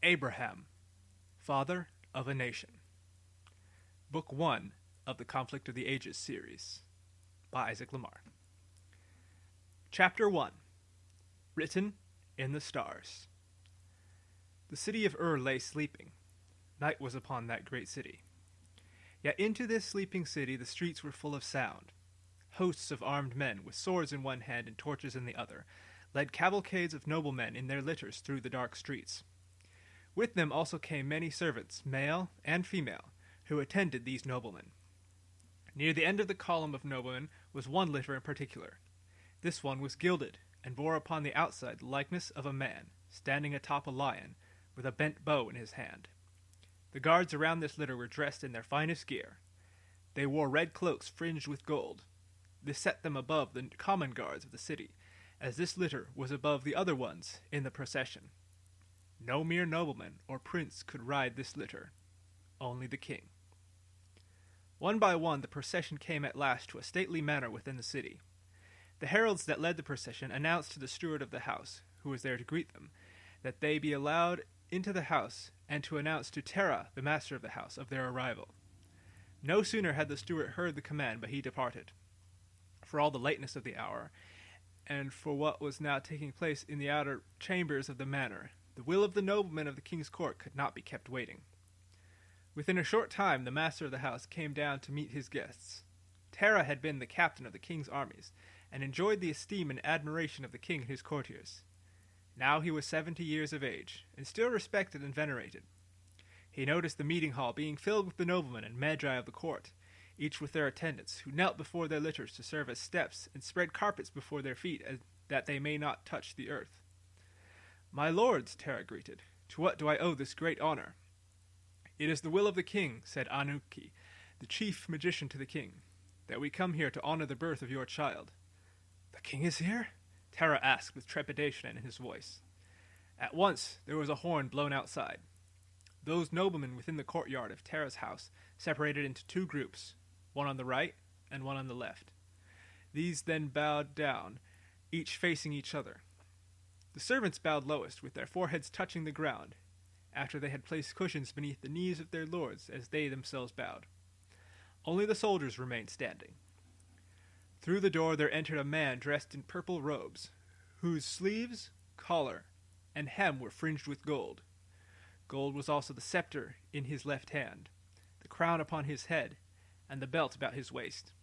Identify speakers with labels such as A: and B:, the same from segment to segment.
A: Abraham, Father of a Nation. Book 1 of the Conflict of the Ages series, by Isaac Lamar. Chapter 1. Written in the Stars. The city of lay sleeping. Night was upon that great city. Yet into this sleeping city the streets were full of sound. Hosts of armed men, with swords in one hand and torches in the other, led cavalcades of noblemen in their litters through the dark streets. With them also came many servants, male and female, who attended these noblemen. Near the end of the column of noblemen was one litter in particular. This one was gilded, and bore upon the outside the likeness of a man, standing atop a lion, with a bent bow in his hand. The guards around this litter were dressed in their finest gear. They wore red cloaks fringed with gold. This set them above the common guards of the city, as this litter was above the other ones in the procession. No mere nobleman or prince could ride this litter, only the king. One by one the procession came at last to a stately manor within the city. The heralds that led the procession announced to the steward of the house, who was there to greet them, that they be allowed into the house, and to announce to Terah, the master of the house, of their arrival. No sooner had the steward heard the command, but he departed. For all the lateness of the hour, and for what was now taking place in the outer chambers of the manor, the will of the noblemen of the king's court could not be kept waiting. Within a short time the master of the house came down to meet his guests. Terah had been the captain of the king's armies, and enjoyed the esteem and admiration of the king and his courtiers. Now he was 70 years of age, and still respected and venerated. He noticed the meeting hall being filled with the noblemen and magi of the court, each with their attendants, who knelt before their litters to serve as steps, and spread carpets before their feet, that they may not touch the earth. "My lords," Terah greeted, "to what do I owe this great honor?" "It is the will of the king," said Anuki, the chief magician to the king, "that we come here to honor the birth of your child." "The king is here?" Terah asked with trepidation in his voice. At once there was a horn blown outside. Those noblemen within the courtyard of Terah's house separated into two groups, one on the right and one on the left. These then bowed down, each facing each other. The servants bowed lowest, with their foreheads touching the ground, after they had placed cushions beneath the knees of their lords as they themselves bowed. Only the soldiers remained standing. Through the door there entered a man dressed in purple robes, whose sleeves, collar, and hem were fringed with gold. Gold was also the scepter in his left hand, the crown upon his head, and the belt about his waist.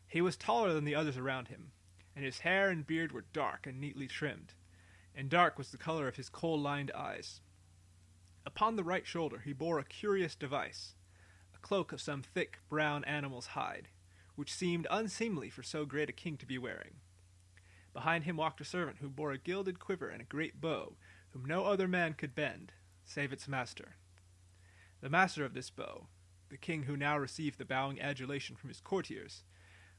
A: He was taller than the others around him, and his hair and beard were dark and neatly trimmed, and dark was the color of his coal-lined eyes. Upon the right shoulder he bore a curious device, a cloak of some thick brown animal's hide, which seemed unseemly for so great a king to be wearing. Behind him walked a servant who bore a gilded quiver and a great bow, whom no other man could bend, save its master. The master of this bow, the king who now received the bowing adulation from his courtiers,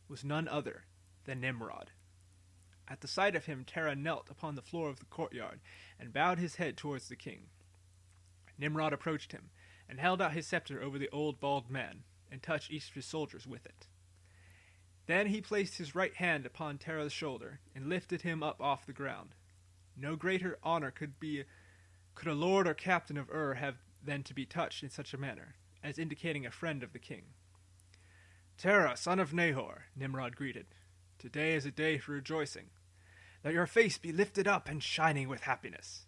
A: was none other than Nimrod. At the sight of him Terah knelt upon the floor of the courtyard, and bowed his head towards the king. Nimrod approached him, and held out his scepter over the old bald man, and touched each of his soldiers with it. Then he placed his right hand upon Terah's shoulder, and lifted him up off the ground. No greater honor could a lord or captain of have than to be touched in such a manner, as indicating a friend of the king. "Terah, son of Nahor," Nimrod greeted, "today is a day for rejoicing. Let your face be lifted up and shining with happiness.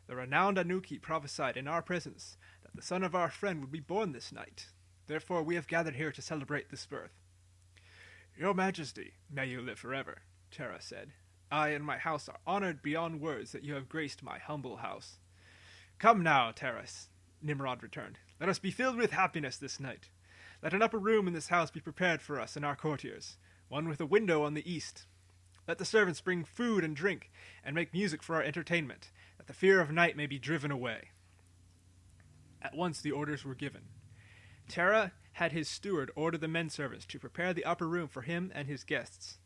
A: The renowned Anuki prophesied in our presence that the son of our friend would be born this night. Therefore we have gathered here to celebrate this birth." "Your Majesty, may you live forever," Terah said. "I and my house are honored beyond words that you have graced my humble house." "Come now, Terah," Nimrod returned. "Let us be filled with happiness this night. Let an upper room in this house be prepared for us and our courtiers, one with a window on the east. Let the servants bring food and drink, and make music for our entertainment, that the fear of night may be driven away." At once the orders were given. Terah had his steward order the men servants to prepare the upper room for him and his guests.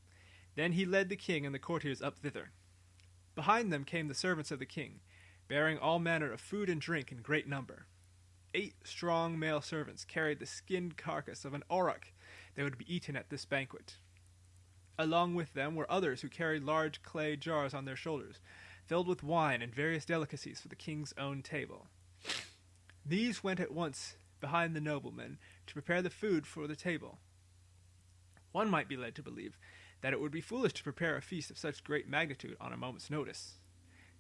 A: Then he led the king and the courtiers up thither. Behind them came the servants of the king, bearing all manner of food and drink in great number. 8 strong male servants carried the skinned carcass of an auroch that would be eaten at this banquet. Along with them were others who carried large clay jars on their shoulders, filled with wine and various delicacies for the king's own table. These went at once behind the noblemen to prepare the food for the table. One might be led to believe that it would be foolish to prepare a feast of such great magnitude on a moment's notice.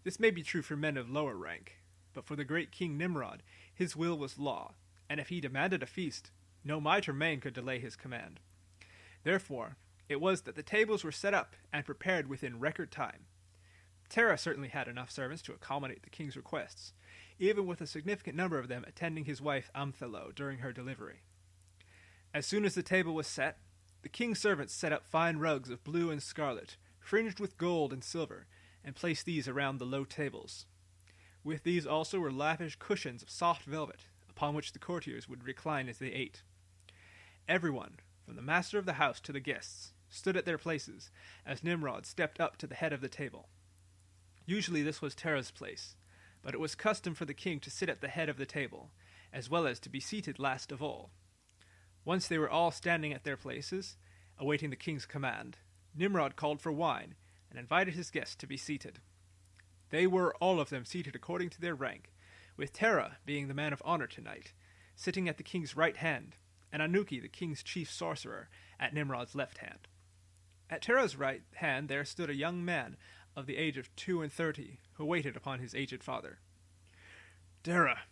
A: This may be true for men of lower rank, but for the great King Nimrod, his will was law, and if he demanded a feast, no might or main could delay his command. Therefore, it was that the tables were set up and prepared within record time. Terah certainly had enough servants to accommodate the king's requests, even with a significant number of them attending his wife Amthelo during her delivery. As soon as the table was set, the king's servants set up fine rugs of blue and scarlet, fringed with gold and silver, and placed these around the low tables. With these also were lavish cushions of soft velvet, upon which the courtiers would recline as they ate. Everyone, from the master of the house to the guests, stood at their places, as Nimrod stepped up to the head of the table. Usually this was Terah's place, but it was custom for the king to sit at the head of the table, as well as to be seated last of all. Once they were all standing at their places, awaiting the king's command, Nimrod called for wine, and invited his guests to be seated. They were all of them seated according to their rank, with Terah being the man of honor tonight, sitting at the king's right hand, and Anuki, the king's chief sorcerer, at Nimrod's left hand. At Terah's right hand there stood a young man of the age of 32, who waited upon his aged father. "Terah,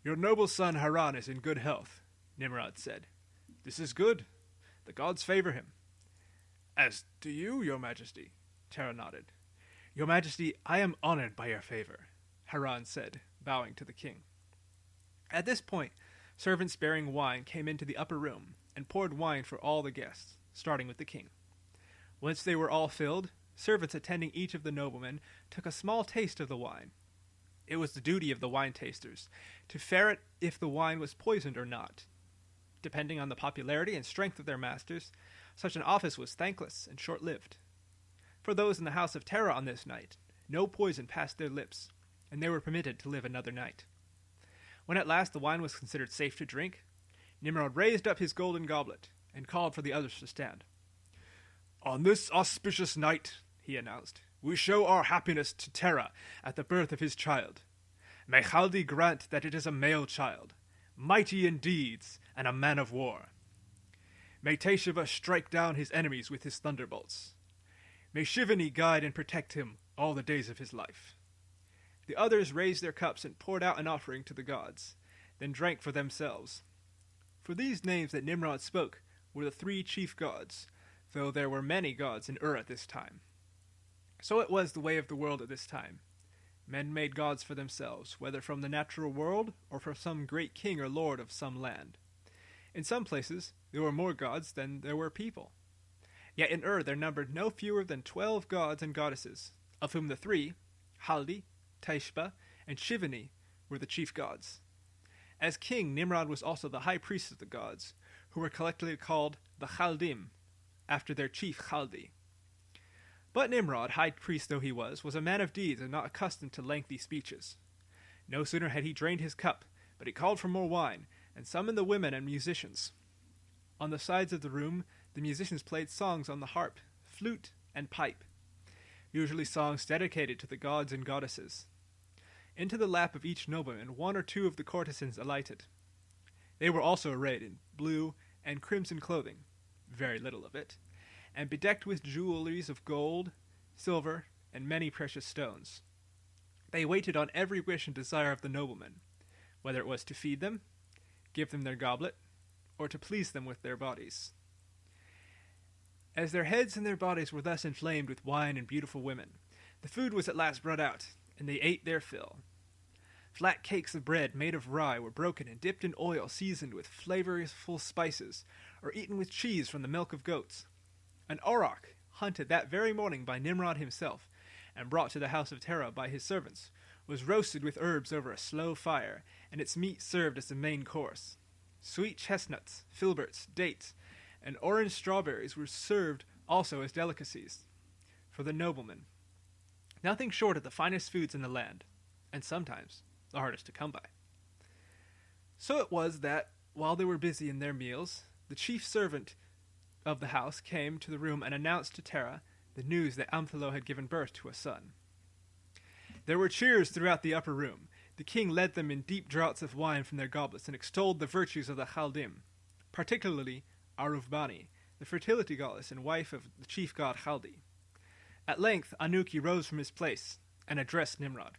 A: your noble son Haran is in good health," Nimrod said. "This is good. The gods favor him." "As do you, your majesty," Terah nodded. "Your majesty, I am honored by your favor," Haran said, bowing to the king. At this point, servants bearing wine came into the upper room and poured wine for all the guests, starting with the king. Once they were all filled, servants attending each of the noblemen took a small taste of the wine. It was the duty of the wine tasters to ferret if the wine was poisoned or not. Depending on the popularity and strength of their masters, such an office was thankless and short-lived. For those in the house of Terah on this night, no poison passed their lips, and they were permitted to live another night. When at last the wine was considered safe to drink, Nimrod raised up his golden goblet and called for the others to stand. "On this auspicious night," he announced, "we show our happiness to Terah at the birth of his child. May Chaldi grant that it is a male child, mighty in deeds and a man of war. May Teshuvah strike down his enemies with his thunderbolts. May Shivani guide and protect him all the days of his life." The others raised their cups and poured out an offering to the gods, then drank for themselves. For these names that Nimrod spoke were the three chief gods, though there were many gods in Ur at this time. So it was the way of the world at this time. Men made gods for themselves, whether from the natural world or from some great king or lord of some land. In some places, there were more gods than there were people. Yet in Ur there numbered no fewer than 12 gods and goddesses, of whom the three, Haldi, Teshba, and Shivani, were the chief gods. As king, Nimrod was also the high priest of the gods, who were collectively called the Chaldim, after their chief Chaldi. But Nimrod, high priest though he was a man of deeds and not accustomed to lengthy speeches. No sooner had he drained his cup, but he called for more wine, and summoned the women and musicians. On the sides of the room, the musicians played songs on the harp, flute, and pipe, usually songs dedicated to the gods and goddesses. Into the lap of each nobleman one or two of the courtesans alighted. They were also arrayed in blue and crimson clothing, very little of it, and bedecked with jewelries of gold, silver, and many precious stones. They waited on every wish and desire of the noblemen, whether it was to feed them, give them their goblet, or to please them with their bodies. As their heads and their bodies were thus inflamed with wine and beautiful women, the food was at last brought out, and they ate their fill. Flat cakes of bread made of rye were broken and dipped in oil seasoned with flavorful spices, or eaten with cheese from the milk of goats. An auroch, hunted that very morning by Nimrod himself, and brought to the house of Terah by his servants, was roasted with herbs over a slow fire, and its meat served as the main course. Sweet chestnuts, filberts, dates, and orange strawberries were served also as delicacies for the noblemen. Nothing short of the finest foods in the land, and sometimes the hardest to come by. So it was that, while they were busy in their meals, the chief servant of the house came to the room and announced to Terah the news that Amthelo had given birth to a son. There were cheers throughout the upper room. The king led them in deep draughts of wine from their goblets and extolled the virtues of the Chaldim, particularly Aruvbani, the fertility goddess and wife of the chief god Chaldi. At length Anuki rose from his place and addressed Nimrod.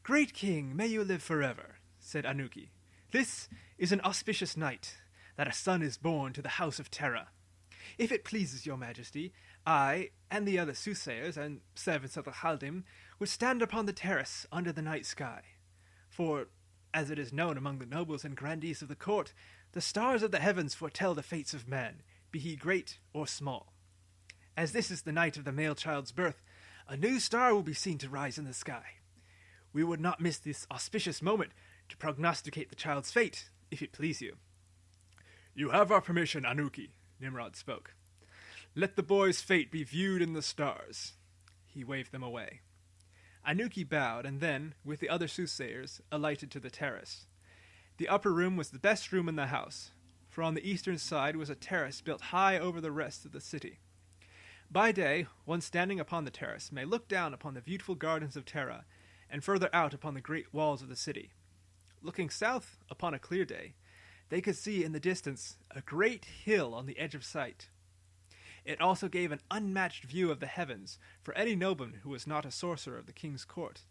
A: "Great king, may you live forever," said Anuki. "This is an auspicious night, that a son is born to the house of Terra. If it pleases your majesty, I, and the other soothsayers and servants of the Chaldim, would stand upon the terrace under the night sky. For, as it is known among the nobles and grandees of the court, the stars of the heavens foretell the fates of man, be he great or small. As this is the night of the male child's birth, a new star will be seen to rise in the sky. We would not miss this auspicious moment to prognosticate the child's fate, if it please you." "You have our permission, Anuki," Nimrod spoke. "Let the boy's fate be viewed in the stars." He waved them away. Anuki bowed and then, with the other soothsayers, alighted to the terrace. The upper room was the best room in the house, for on the eastern side was a terrace built high over the rest of the city. By day, one standing upon the terrace may look down upon the beautiful gardens of Terra, and further out upon the great walls of the city. Looking south upon a clear day, they could see in the distance a great hill on the edge of sight. It also gave an unmatched view of the heavens for any nobleman who was not a sorcerer of the king's court.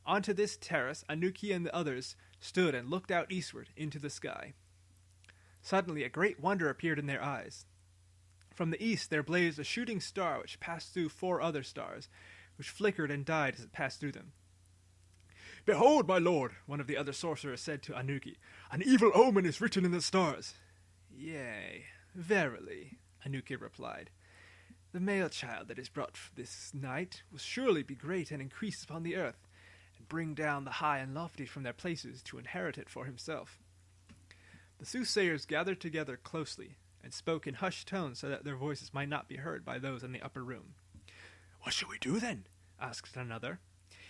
A: Onto this terrace Anuki and the others stood and looked out eastward into the sky. Suddenly a great wonder appeared in their eyes. From the east there blazed a shooting star which passed through 4 other stars, which flickered and died as it passed through them. "Behold, my lord," one of the other sorcerers said to Anuki, "an evil omen is written in the stars." "Yea, verily," Anuki replied. "The male child that is brought this night will surely be great and increase upon the earth, and bring down the high and lofty from their places to inherit it for himself." The soothsayers gathered together closely, and spoke in hushed tones so that their voices might not be heard by those in the upper room. "What shall we do then?" asked another.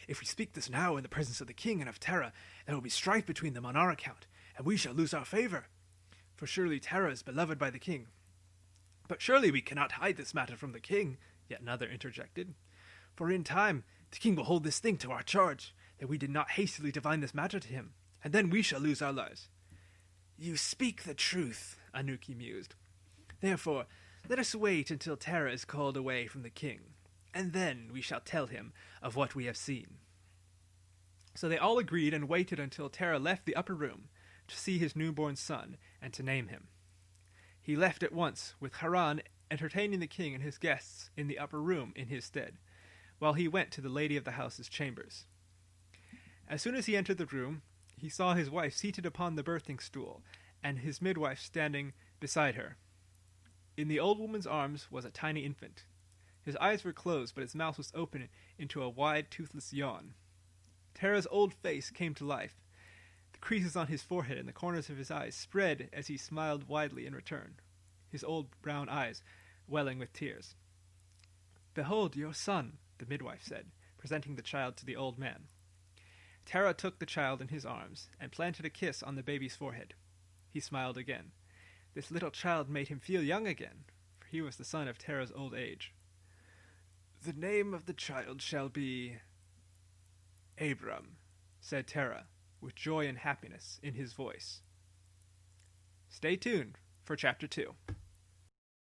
A: "If we speak this now in the presence of the king and of Terra, there will be strife between them on our account, and we shall lose our favor. For surely Terra is beloved by the king." "But surely we cannot hide this matter from the king," yet another interjected. "For in time the king will hold this thing to our charge, that we did not hastily divine this matter to him, and then we shall lose our lives." "You speak the truth," Anuki mused. "Therefore, let us wait until Terra is called away from the king, and then we shall tell him of what we have seen." So they all agreed and waited until Terra left the upper room to see his newborn son and to name him. He left at once, with Haran entertaining the king and his guests in the upper room in his stead, while he went to the lady of the house's chambers. As soon as he entered the room, he saw his wife seated upon the birthing stool, and his midwife standing beside her. In the old woman's arms was a tiny infant. His eyes were closed, but his mouth was open into a wide, toothless yawn. Terra's old face came to life. The creases on his forehead and the corners of his eyes spread as he smiled widely in return, his old brown eyes welling with tears. "Behold your son," the midwife said, presenting the child to the old man. Terra took the child in his arms and planted a kiss on the baby's forehead. He smiled again. This little child made him feel young again, for he was the son of Terra's old age. "The name of the child shall be Abram," said Terra, with joy and happiness in his voice. Stay tuned for Chapter 2.